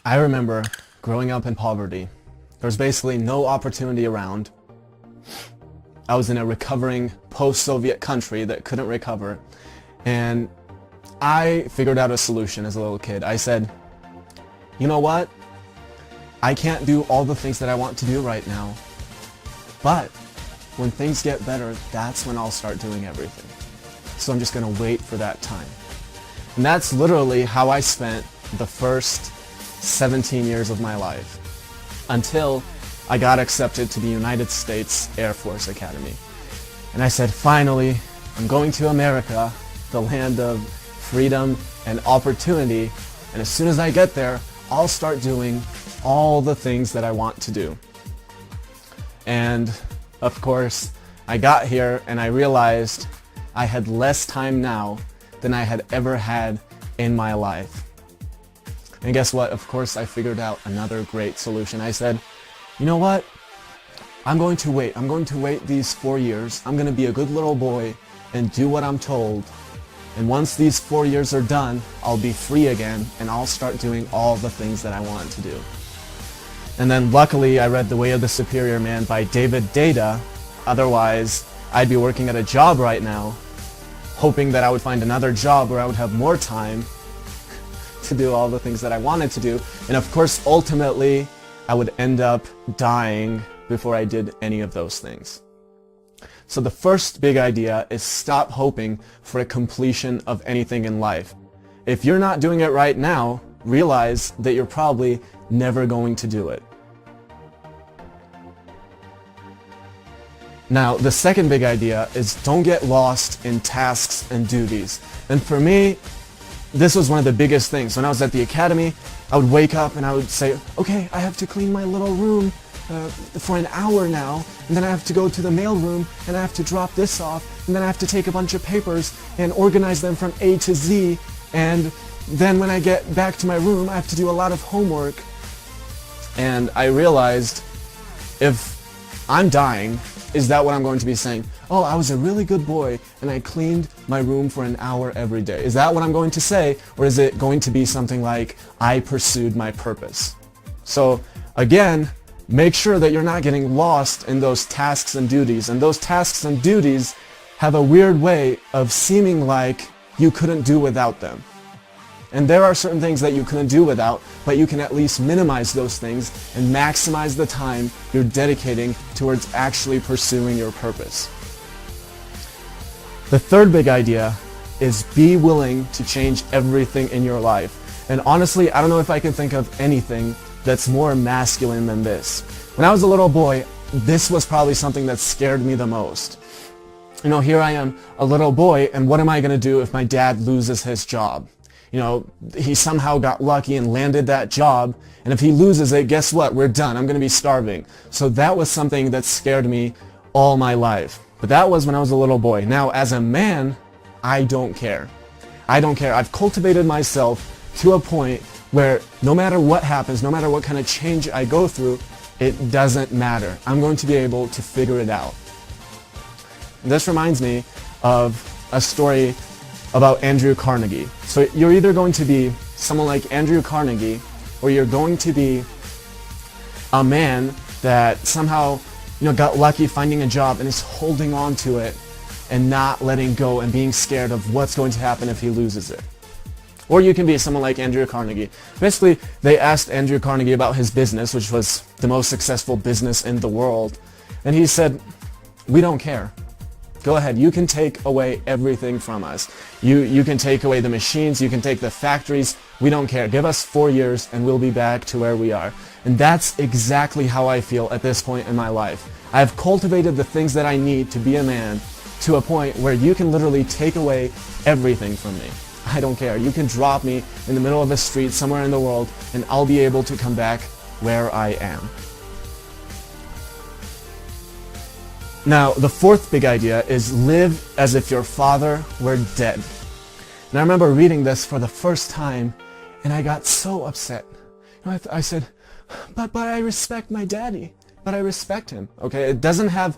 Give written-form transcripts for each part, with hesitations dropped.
I remember growing up in poverty. There was basically no opportunity around. I was in a recovering post-Soviet country that couldn't recover, and I figured out a solution as a little kid. I said, you know what? I can't do all the things that I want to do right now, but when things get better, that's when I'll start doing everything. So I'm just going to wait for that time. And that's literally how I spent the first 17 years of my life, until I got accepted to the United States Air Force Academy. And I said, finally, I'm going to America, the land of freedom and opportunity, and as soon as I get there, I'll start doing all the things that I want to do. And of course, I got here and I realized I had less time now than I had ever had in my life. And guess what? Of course, I figured out another great solution. I said, you know what? I'm going to wait. I'm going to wait these 4 years. I'm going to be a good little boy and do what I'm told. And once these 4 years are done, I'll be free again and I'll start doing all the things that I want to do. And then luckily I read The Way of the Superior Man by Deida. Otherwise, I'd be working at a job right now, hoping that I would find another job where I would have more time to do all the things that I wanted to do. And of course, ultimately, I would end up dying before I did any of those things. So the first big idea is stop hoping for a completion of anything in life. If you're not doing it right now, realize that you're probably never going to do it. Now, the second big idea is don't get lost in tasks and duties. And for me, this was one of the biggest things. When I was at the academy, I would wake up and I would say, okay, I have to clean my little room for an hour now, and then I have to go to the mail room and I have to drop this off, and then I have to take a bunch of papers and organize them from A to Z, and then when I get back to my room, I have to do a lot of homework. And I realized, if I'm dying, is that what I'm going to be saying? Oh, I was a really good boy and I cleaned my room for an hour every day. Is that what I'm going to say? Or is it going to be something like, I pursued my purpose? So again, make sure that you're not getting lost in those tasks and duties. And those tasks and duties have a weird way of seeming like you couldn't do without them. And there are certain things that you couldn't do without, but you can at least minimize those things and maximize the time you're dedicating towards actually pursuing your purpose. The third big idea is be willing to change everything in your life. And honestly, I don't know if I can think of anything that's more masculine than this. When I was a little boy, this was probably something that scared me the most. You know, here I am, a little boy, and what am I going to do if my dad loses his job? You know, he somehow got lucky and landed that job, and if he loses it, guess what? We're done. I'm going to be starving. So that was something that scared me all my life. But that was when I was a little boy. Now, as a man, I don't care. I don't care. I've cultivated myself to a point where no matter what happens, no matter what kind of change I go through, it doesn't matter. I'm going to be able to figure it out. This reminds me of a story about Andrew Carnegie. So you're either going to be someone like Andrew Carnegie, or you're going to be a man that somehow, got lucky finding a job and is holding on to it and not letting go and being scared of what's going to happen if he loses it. Or you can be someone like Andrew Carnegie. Basically, they asked Andrew Carnegie about his business, which was the most successful business in the world, and he said, we don't care. Go ahead, you can take away everything from us. You can take away the machines, you can take the factories, we don't care. Give us 4 years and we'll be back to where we are. And that's exactly how I feel at this point in my life. I've cultivated the things that I need to be a man to a point where you can literally take away everything from me. I don't care. You can drop me in the middle of a street somewhere in the world and I'll be able to come back where I am. Now, the fourth big idea is live as if your father were dead. And I remember reading this for the first time, and I got so upset. I said, but I respect my daddy. But I respect him, okay? It doesn't have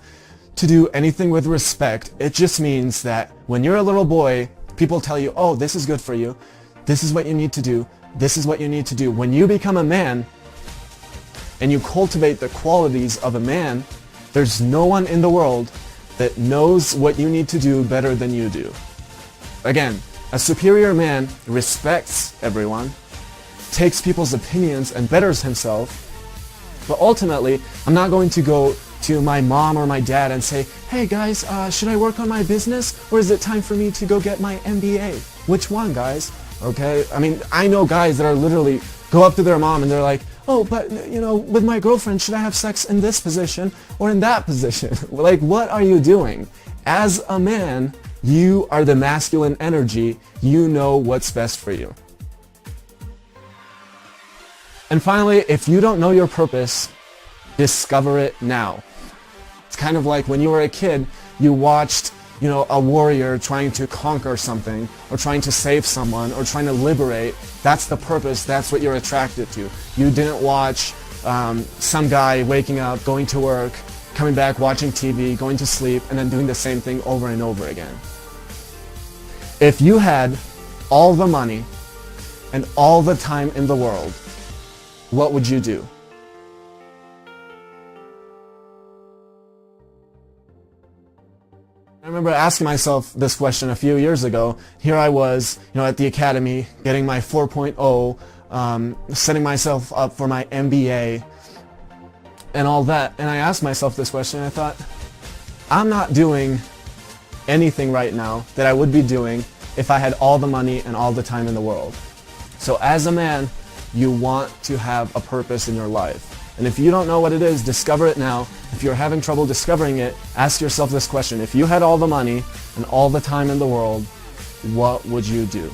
to do anything with respect. It just means that when you're a little boy, people tell you, oh, this is good for you. This is what you need to do. this is what you need to do. When you become a man and you cultivate the qualities of a man, there's no one in the world that knows what you need to do better than you do. Again, a superior man respects everyone, takes people's opinions and betters himself, but ultimately, I'm not going to go to my mom or my dad and say, hey guys, should I work on my business or is it time for me to go get my MBA? Which one, guys? Okay, I mean, I know guys that are literally go up to their mom and they're like, oh, but with my girlfriend, should I have sex in this position or in that position? Like, what are you doing? As a man, you are the masculine energy. You know what's best for you. And finally, if you don't know your purpose, discover it now. It's kind of like when you were a kid, you watched, a warrior trying to conquer something, or trying to save someone, or trying to liberate. That's the purpose. That's what you're attracted to. You didn't watch some guy waking up, going to work, coming back, watching TV, going to sleep, and then doing the same thing over and over again. If you had all the money and all the time in the world, what would you do? I remember asking myself this question a few years ago. Here I was, at the academy, getting my 4.0, setting myself up for my MBA, and all that. And I asked myself this question, and I thought, I'm not doing anything right now that I would be doing if I had all the money and all the time in the world. So as a man, you want to have a purpose in your life. And if you don't know what it is, discover it now. If you're having trouble discovering it, ask yourself this question. If you had all the money and all the time in the world, what would you do?